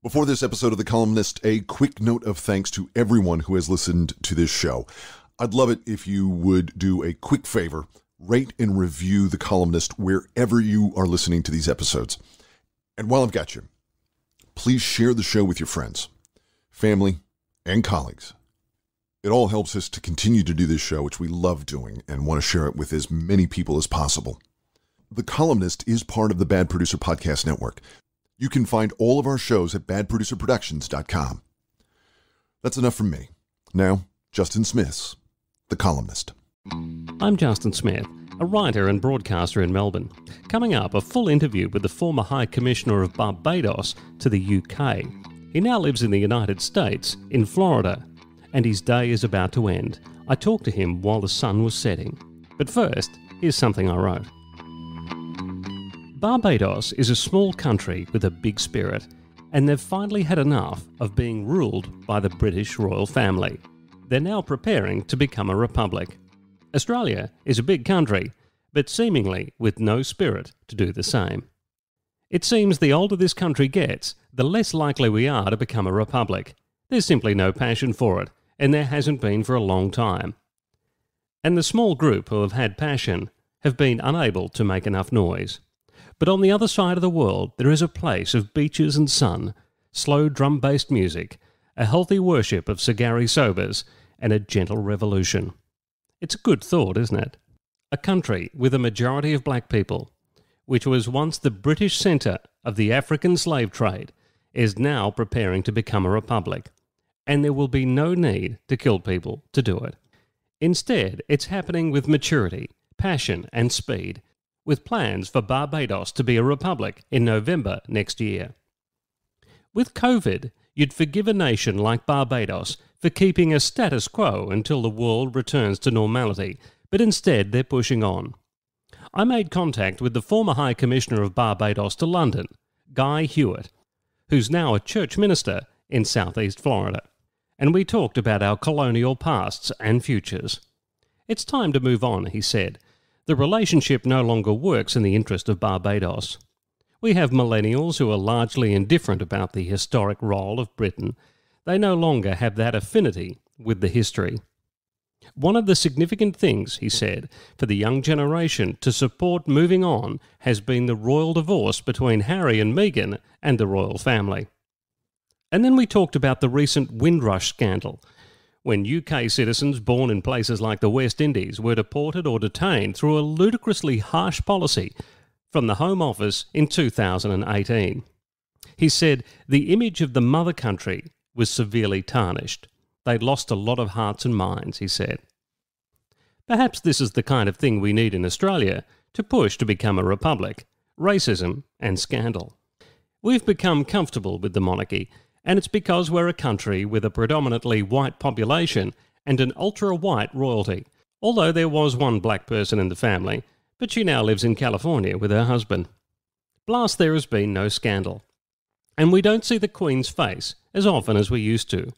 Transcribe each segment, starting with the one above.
Before this episode of The Columnist, a quick note of thanks to everyone who has listened to this show. I'd love it if you would do a quick favor, rate and review The Columnist wherever you are listening to these episodes. And while I've got you, please share the show with your friends, family, and colleagues. It all helps us to continue to do this show, which we love doing, and want to share it with as many people as possible. The Columnist is part of the Bad Producer Podcast Network. You can find all of our shows at badproducerproductions.com. That's enough from me. Now, Justin Smith's The Columnist. I'm Justin Smith, a writer and broadcaster in Melbourne. Coming up, a full interview with the former High Commissioner of Barbados to the UK. He now lives in the United States, in Florida, and his day is about to end. I talked to him while the sun was setting. But first, here's something I wrote. Barbados is a small country with a big spirit, and they've finally had enough of being ruled by the British royal family. They're now preparing to become a republic. Australia is a big country, but seemingly with no spirit to do the same. It seems the older this country gets, the less likely we are to become a republic. There's simply no passion for it, and there hasn't been for a long time. And the small group who have had passion have been unable to make enough noise. But on the other side of the world, there is a place of beaches and sun, slow drum-based music, a healthy worship of Sagari sobers, and a gentle revolution. It's a good thought, isn't it? A country with a majority of black people, which was once the British centre of the African slave trade, is now preparing to become a republic, and there will be no need to kill people to do it. Instead, it's happening with maturity, passion and speed, with plans for Barbados to be a republic in November next year. With COVID, you'd forgive a nation like Barbados for keeping a status quo until the world returns to normality, but instead they're pushing on. I made contact with the former High Commissioner of Barbados to London, Guy Hewitt, who's now a church minister in southeast Florida, and we talked about our colonial pasts and futures. It's time to move on, he said. The relationship no longer works in the interest of Barbados. We have millennials who are largely indifferent about the historic role of Britain. They no longer have that affinity with the history. One of the significant things, he said, for the young generation to support moving on has been the royal divorce between Harry and Meghan and the royal family. And then we talked about the recent Windrush scandal, when UK citizens born in places like the West Indies were deported or detained through a ludicrously harsh policy from the Home Office in 2018. He said the image of the mother country was severely tarnished. They'd lost a lot of hearts and minds, he said. Perhaps this is the kind of thing we need in Australia to push to become a republic: racism and scandal. We've become comfortable with the monarchy, and it's because we're a country with a predominantly white population and an ultra-white royalty, although there was one black person in the family, but she now lives in California with her husband. Blast, there has been no scandal. And we don't see the Queen's face as often as we used to.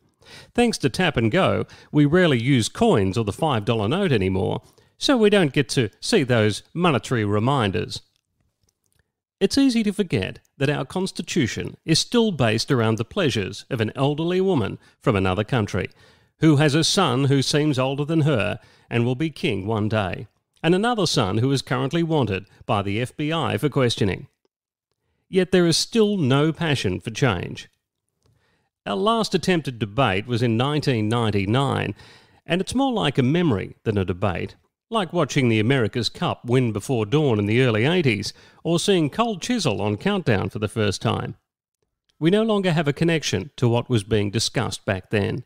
Thanks to Tap and Go, we rarely use coins or the $5 note anymore, so we don't get to see those monetary reminders. It's easy to forget that our constitution is still based around the pleasures of an elderly woman from another country, who has a son who seems older than her and will be king one day, and another son who is currently wanted by the FBI for questioning. Yet there is still no passion for change. Our last attempted debate was in 1999, and it's more like a memory than a debate. Like watching the America's Cup win before dawn in the early 80s, or seeing Cold Chisel on Countdown for the first time. We no longer have a connection to what was being discussed back then.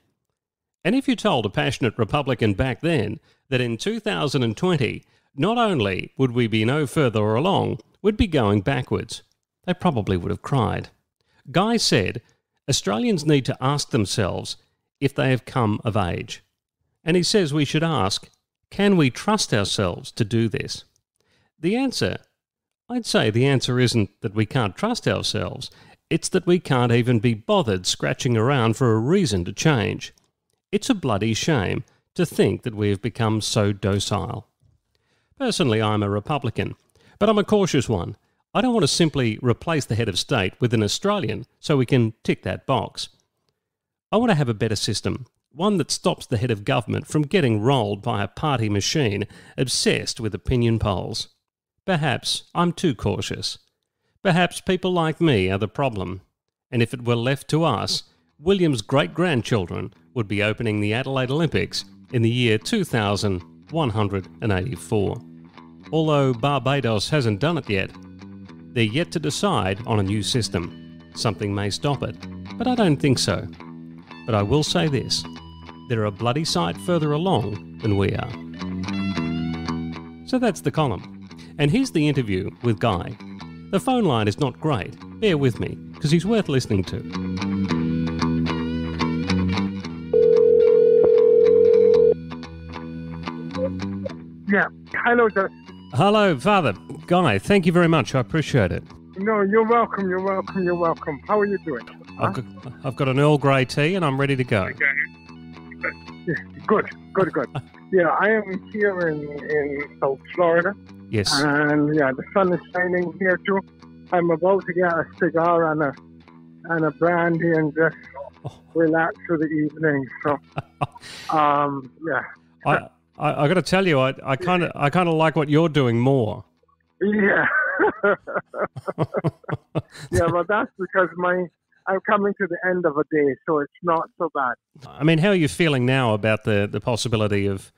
And if you told a passionate Republican back then that in 2020, not only would we be no further along, we'd be going backwards, they probably would have cried. Guy said, Australians need to ask themselves if they have come of age. And he says we should ask, can we trust ourselves to do this? I'd say the answer isn't that we can't trust ourselves, it's that we can't even be bothered scratching around for a reason to change. It's a bloody shame to think that we have become so docile. Personally, I'm a Republican, but I'm a cautious one. I don't want to simply replace the head of state with an Australian so we can tick that box. I want to have a better system, one that stops the head of government from getting rolled by a party machine obsessed with opinion polls. Perhaps I'm too cautious. Perhaps people like me are the problem. And if it were left to us, William's great-grandchildren would be opening the Adelaide Olympics in the year 2184. Although Barbados hasn't done it yet, they're yet to decide on a new system. Something may stop it, but I don't think so. But I will say this, they're a bloody sight further along than we are. So that's the column. And here's the interview with Guy. The phone line is not great, bear with me, because he's worth listening to. Yeah. Hello, sir. Hello, Father. Guy, thank you very much. I appreciate it. No, you're welcome. You're welcome. You're welcome. How are you doing? I've got an Earl Grey tea and I'm ready to go. Yeah, good. Yeah, I am here in South Florida. Yes. And yeah, the sun is shining here too. I'm about to get a cigar and a brandy and just relax for the evening. So, yeah. I got to tell you, I kind of like what you're doing more. Yeah. Yeah, but that's because I'm coming to the end of a day, so it's not so bad. I mean, how are you feeling now about the possibility of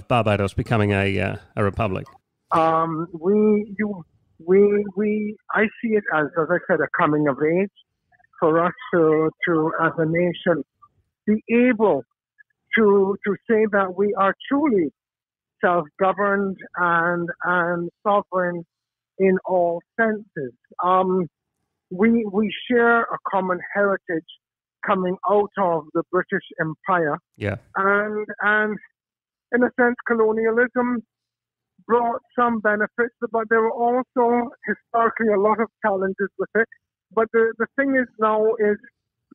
Barbados becoming a republic? I see it as I said, a coming of age for us to as a nation be able to say that we are truly self-governed and sovereign in all senses. We share a common heritage coming out of the British Empire. Yeah. And in a sense, colonialism brought some benefits, but there were also historically a lot of challenges with it. But the thing is now is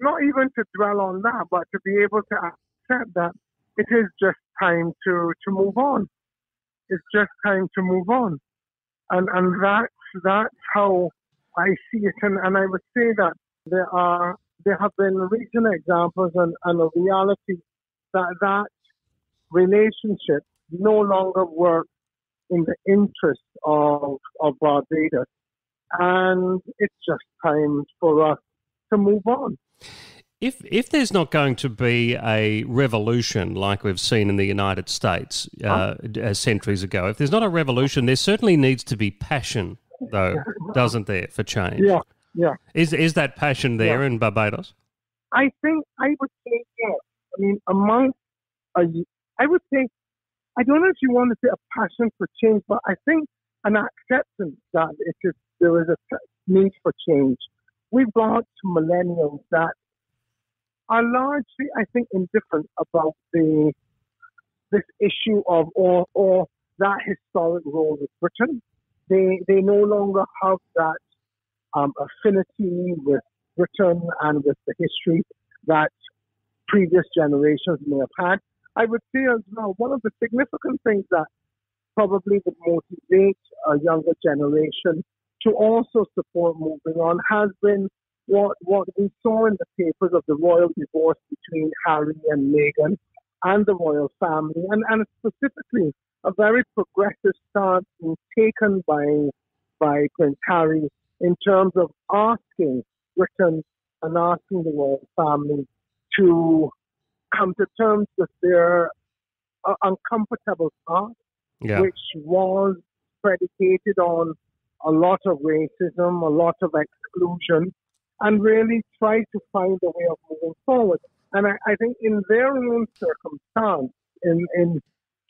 not even to dwell on that, but to be able to accept that it is just time to move on. It's just time to move on. And that's how I see it. And I would say that there have been recent examples and a reality that relationship no longer works in the interest of Barbados. And it's just time for us to move on. If there's not going to be a revolution like we've seen in the United States centuries ago, if there's not a revolution, there certainly needs to be passion, though, doesn't there, for change? Yeah. Is that passion there in Barbados? I think I would say yes. I mean, I would say, I don't know if you want to say a passion for change, but I think an acceptance that there is a need for change. We've got millennials that are largely, I think, indifferent about this issue of or that historic role with Britain. They no longer have that affinity with Britain and with the history that previous generations may have had. I would say as well, one of the significant things that probably would motivate a younger generation to also support moving on has been what we saw in the papers of the royal divorce between Harry and Meghan and the royal family, and specifically a very progressive stance being taken by Prince Harry in terms of asking Britain and asking the royal family to come to terms with their uncomfortable past, which was predicated on a lot of racism, a lot of exclusion, and really try to find a way of moving forward. And I think in their own circumstance, in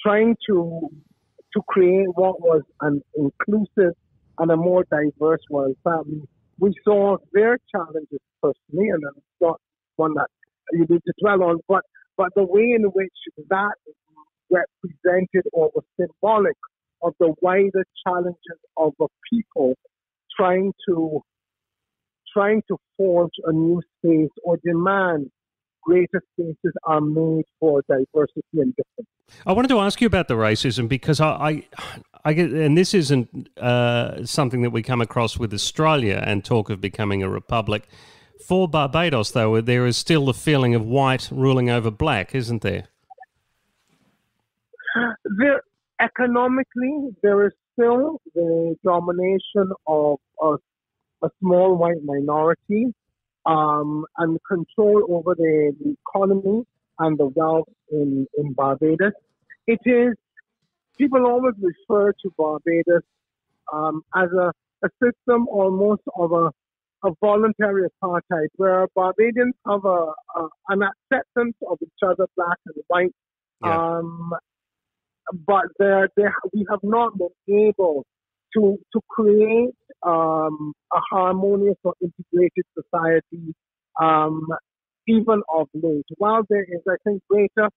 trying to create what was an inclusive and a more diverse royal family, we saw their challenges personally, and it's not one that you need to dwell on, but the way in which that represented or was symbolic of the wider challenges of a people trying to forge a new space or demand greater spaces are made for diversity and difference. I wanted to ask you about the racism because I I get, and this isn't something that we come across with Australia and talk of becoming a republic. For Barbados, though, there is still the feeling of white ruling over black, isn't there? Economically, there is still the domination of a small white minority and control over the economy and the wealth in Barbados. It is, people always refer to Barbados as a system almost of a voluntary apartheid, where Barbadians have an acceptance of each other, black and white, Yeah. but we have not been able to create a harmonious or integrated society, even of late. While there is, I think, greater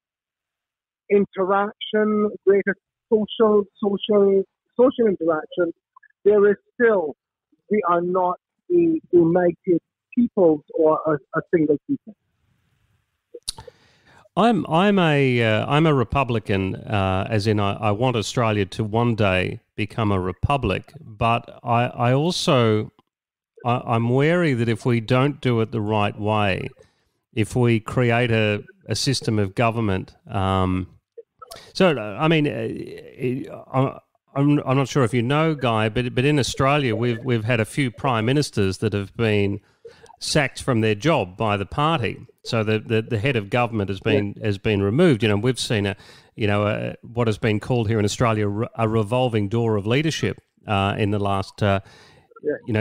interaction, greater social interaction, there is still, we are not a united peoples or a single people. I'm a Republican, as in I want Australia to one day become a republic, but I'm wary that if we don't do it the right way, if we create a system of government, so I mean, I'm not sure if you know, Guy, but in Australia we've had a few prime ministers that have been sacked from their job by the party. So the head of government has been removed. You know, we've seen what has been called here in Australia a revolving door of leadership in the last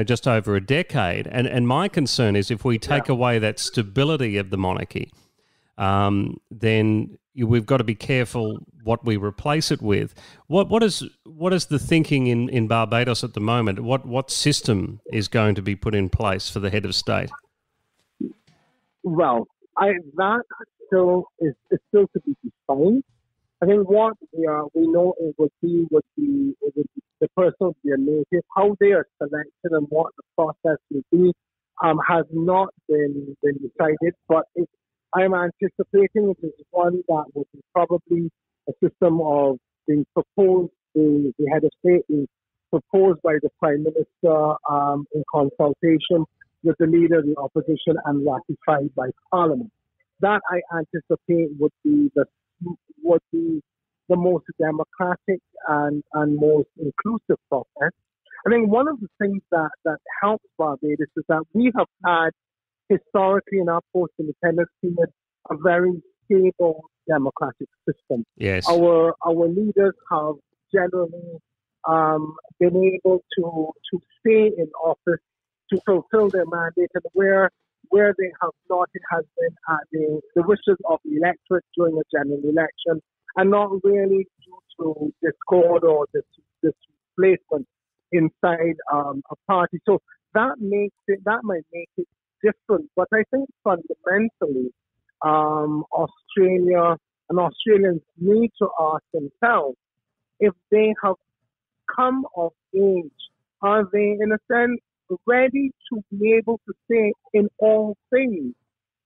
just over a decade. And my concern is if we take away that stability of the monarchy, then we've got to be careful what we replace it with. What is the thinking in Barbados at the moment? What system is going to be put in place for the head of state? Well, that still is still to be defined. I think what we know it would be the person be a native. How they are selected and what the process will be has not been decided. But I'm anticipating it is one that would be probably a system of being proposed. The head of state is proposed by the Prime Minister in consultation with the leader of the opposition and ratified by Parliament. That I anticipate would be the most democratic and most inclusive process. I think one of the things that helps Barbados is that we have had historically in our post-independence period a very stable democratic system. Yes. Our leaders have generally been able to stay in office to fulfill their mandate, and where they have not, it has been at the wishes of the electorate during a general election, and not really due to discord or displacement inside a party. So that might make it different. But I think fundamentally, Australia and Australians need to ask themselves if they have come of age. Are they, in a sense, ready to be able to say in all things,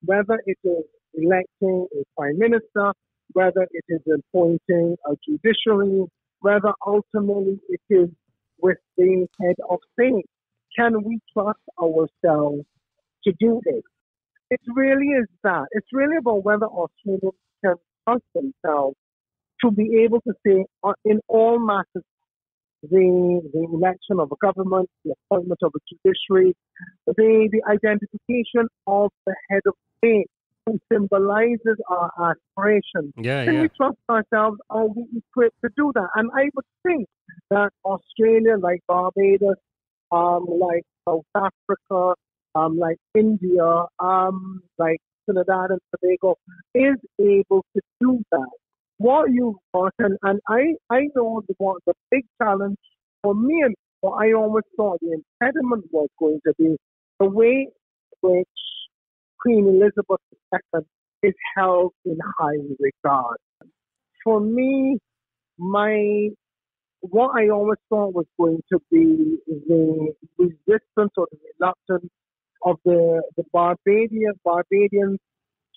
whether it is electing a prime minister, whether it is appointing a judiciary, whether ultimately it is with the head of state? Can we trust ourselves to do this? It really is that. It's really about whether Australians can trust themselves to be able to say in all matters, the election of a government, the appointment of a judiciary, the identification of the head of state who symbolizes our aspirations. Can we trust ourselves? Are we equipped to do that? And I would think that Australia, like Barbados, like South Africa, like India, like Trinidad and Tobago, is able to do that. What you've got, and I know the big challenge for me, and what I always thought the impediment was going to be the way in which Queen Elizabeth II is held in high regard. For me, what I always thought was going to be the resistance or the reluctance of the Barbadians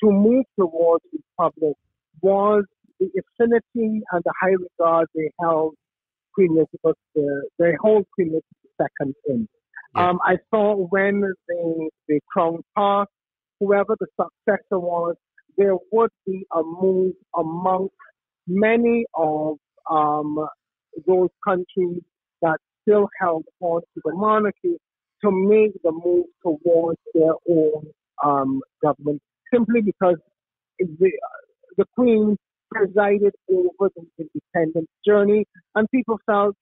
to move towards republic was the affinity and the high regard they held Queen Elizabeth, the whole Queen Elizabeth II in. Yeah. I thought when the crown passed, whoever the successor was, there would be a move amongst many of those countries that still held on to the monarchy to make the move towards their own government, simply because the Queen presided over the independence journey, and people felt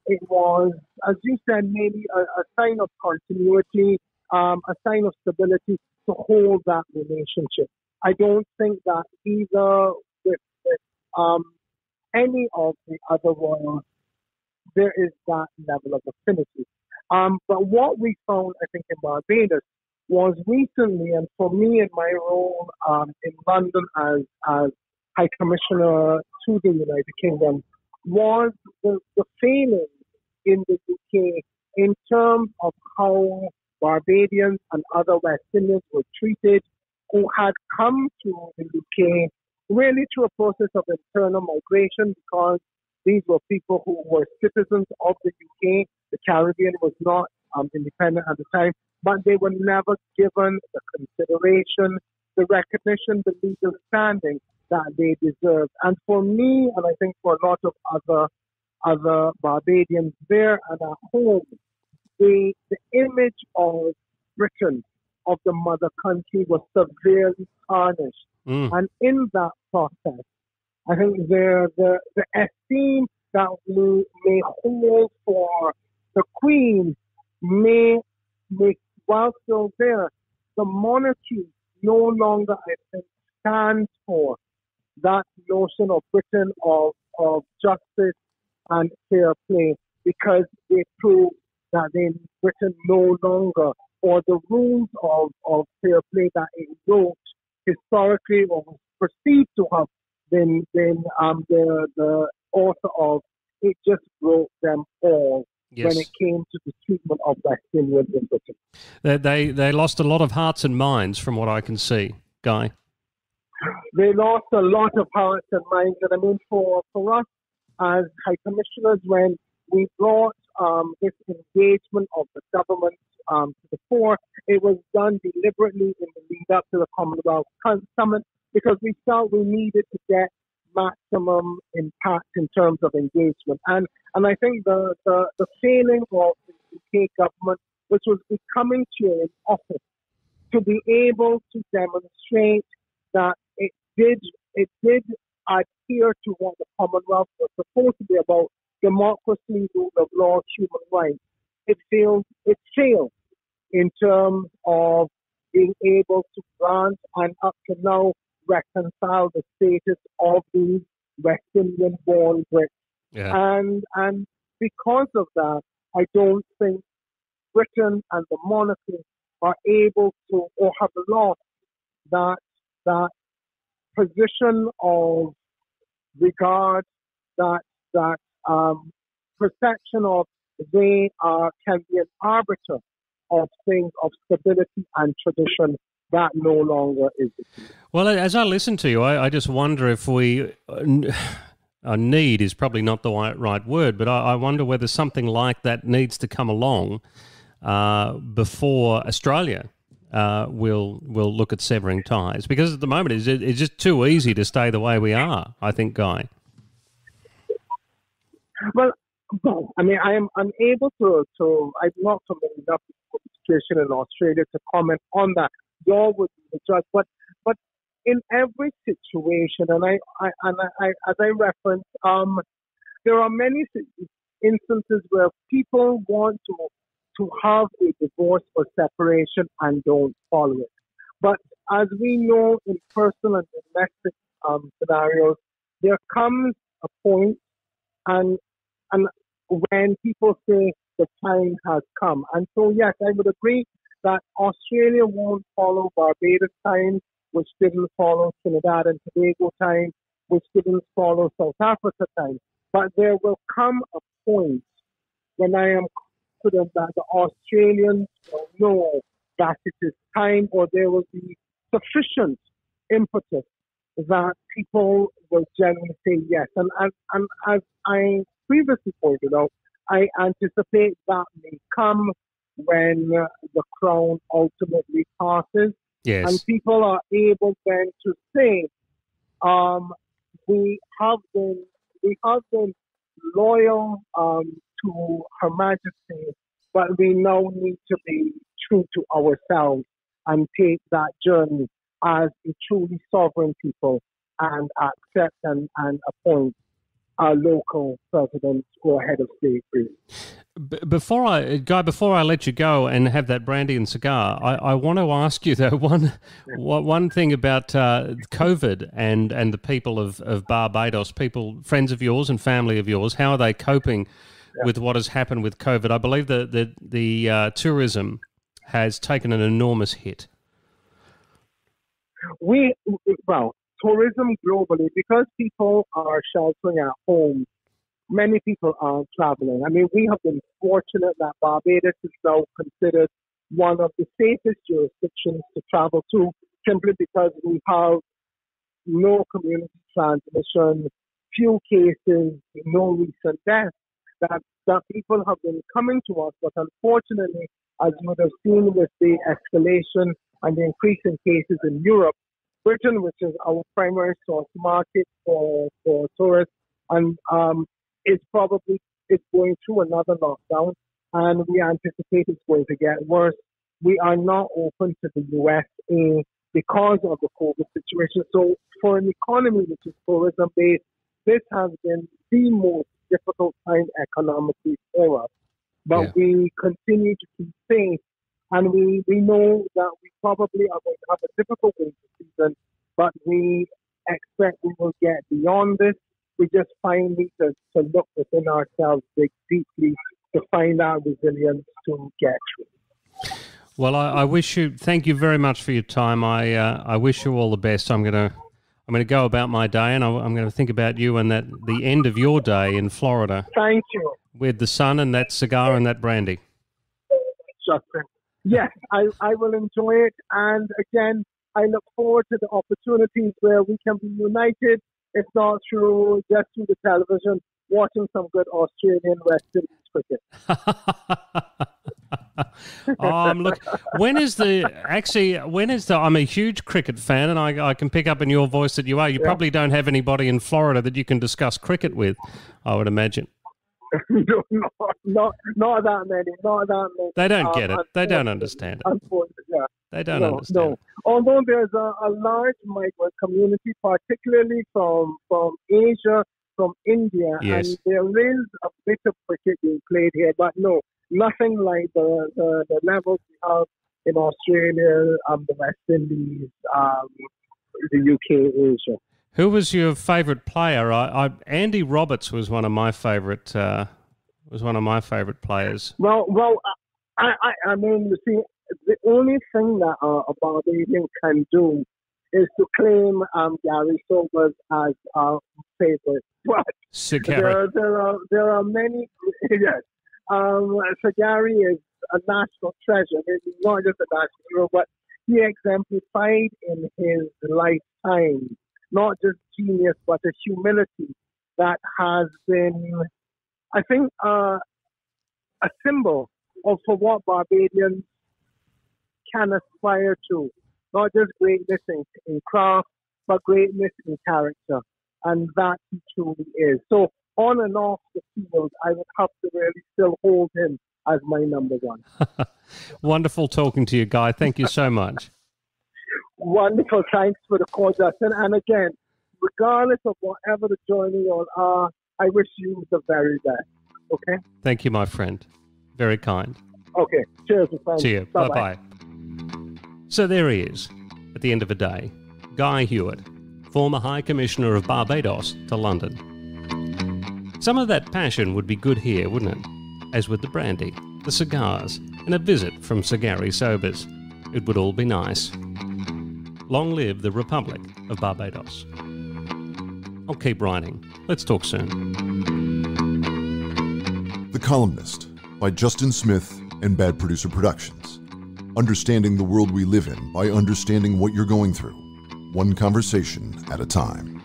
it was, as you said, maybe a sign of continuity, a sign of stability to hold that relationship. I don't think that either with any of the other royals there is that level of affinity. But what we found, I think, in Barbados was recently, and for me in my role in London as High Commissioner to the United Kingdom, was the failing in the UK in terms of how Barbadians and other West Indians were treated who had come to the UK really through a process of internal migration, because these were people who were citizens of the UK. The Caribbean was not independent at the time, but they were never given the consideration, the recognition, the legal standing that they deserved. And for me, and I think for a lot of other Barbadians there and at home, the image of Britain, of the mother country, was severely tarnished. And in that process, I think the esteem that we may hold for the Queen may while still there, the monarchy no longer, I think, stands for that notion of Britain of justice and fair play, because they prove that in Britain no longer, or the rules of fair play that it wrote historically or was perceived to have been the author of, it just broke them all. Yes. When it came to the treatment of West Indians in Britain. They lost a lot of hearts and minds, from what I can see, Guy. They lost a lot of hearts and minds, and I mean, for us as High Commissioners, when we brought this engagement of the government to the fore, it was done deliberately in the lead up to the Commonwealth Summit, because we felt we needed to get maximum impact in terms of engagement. And I think the failing of the UK government, which was becoming chair in office, to be able to demonstrate that it did adhere to what the Commonwealth was supposed to be about: democracy, rule of law, human rights. It failed in terms of being able to grant and up to now reconcile the status of these West Indian born Brits. Yeah. And because of that, I don't think Britain and the monarchy are able to, or have lost that position of regard, that perception of they can be an arbiter of things of stability and tradition. That no longer is the case. Well, as I listen to you, I just wonder if we need is probably not the right word, but I wonder whether something like that needs to come along before Australia will look at severing ties, because at the moment it's just too easy to stay the way we are, I think, Guy. Well, I mean, I am unable to I'm not familiar enough with the situation in Australia to comment on that. Y'all would be the judge, but in every situation, and I as I referenced, there are many instances where people want to have a divorce or separation and don't follow it. But as we know, in personal and domestic scenarios, there comes a point, and when people say the time has come. And so, yes, I would agree that Australia won't follow Barbados time, which didn't follow Trinidad and Tobago time, which didn't follow South Africa time. But there will come a point when I am confident that the Australians will know that it is time, or there will be sufficient impetus that people will generally say yes. And as I previously pointed out, I anticipate that may come when the crown ultimately passes. Yes. And people are able then to say, we have been loyal to Her Majesty, but we now need to be true to ourselves and take that journey as a truly sovereign people and accept and appoint our local presidents who are head of state. Before I let you go and have that brandy and cigar, I want to ask you though one thing about COVID and the people of Barbados, friends of yours and family of yours. How are they coping with what has happened with COVID? I believe that the tourism has taken an enormous hit. Tourism globally, because people are sheltering at home, many people aren't traveling. I mean, we have been fortunate that Barbados is now considered one of the safest jurisdictions to travel to, simply because we have no community transmission, few cases, no recent deaths, that people have been coming to us. But unfortunately, as you would have seen with the escalation and the increase in cases in Europe, Britain, which is our primary source market for tourists, and it's going through another lockdown, and we anticipate it's going to get worse. We are not open to the USA because of the COVID situation. So for an economy which is tourism-based, this has been the most difficult time economically for us. But we continue to keep faith, and we know that we probably are going to have a difficult winter season, but we expect we will get beyond this. We just need to look within ourselves, dig deeply to find our resilience to get through. Well, I wish you. Thank you very much for your time. I wish you all the best. I'm going to go about my day, and I'm going to think about you and the end of your day in Florida. Thank you. With the sun and that cigar and that brandy. Justin. Yes, I will enjoy it. And again, I look forward to the opportunities where we can be united, if not through the television, watching some good Australian West Indies cricket. Look, I'm a huge cricket fan, and I can pick up in your voice that you are. You probably don't have anybody in Florida that you can discuss cricket with, I would imagine. No, not that many. They don't get it. They don't understand it. They don't understand it. Although there's a large migrant community, particularly from Asia, from India, and there is a bit of cricket being played here, but no, nothing like the levels we have in Australia, the West Indies, the UK, Asia. Who was your favourite player? Andy Roberts was one of my favourite. Players. Well, I mean, you see, the only thing that a Barbadian can do is to claim Gary Sobers as our favourite. But there are many. Yes, so Gary is a national treasure. He's not just a national hero, but he exemplified in his lifetime not just genius, but a humility that has been, I think, a symbol for what Barbadians can aspire to. Not just greatness in craft, but greatness in character. And that he truly is. So on and off the field, I would have to really still hold him as my number one. Wonderful talking to you, Guy. Thank you so much. Wonderful. Thanks for the call, Justin. And again, regardless of whatever the journey you are, I wish you the very best. Okay? Thank you, my friend. Very kind. Okay. Cheers. See you. Bye-bye. So there he is, at the end of the day, Guy Hewitt, former High Commissioner of Barbados to London. Some of that passion would be good here, wouldn't it? As with the brandy, the cigars, and a visit from Sir Gary Sobers. It would all be nice. Long live the Republic of Barbados. I'll keep writing. Let's talk soon. The Columnist by Justin Smith and Bad Producer Productions. Understanding the world we live in by understanding what you're going through, one conversation at a time.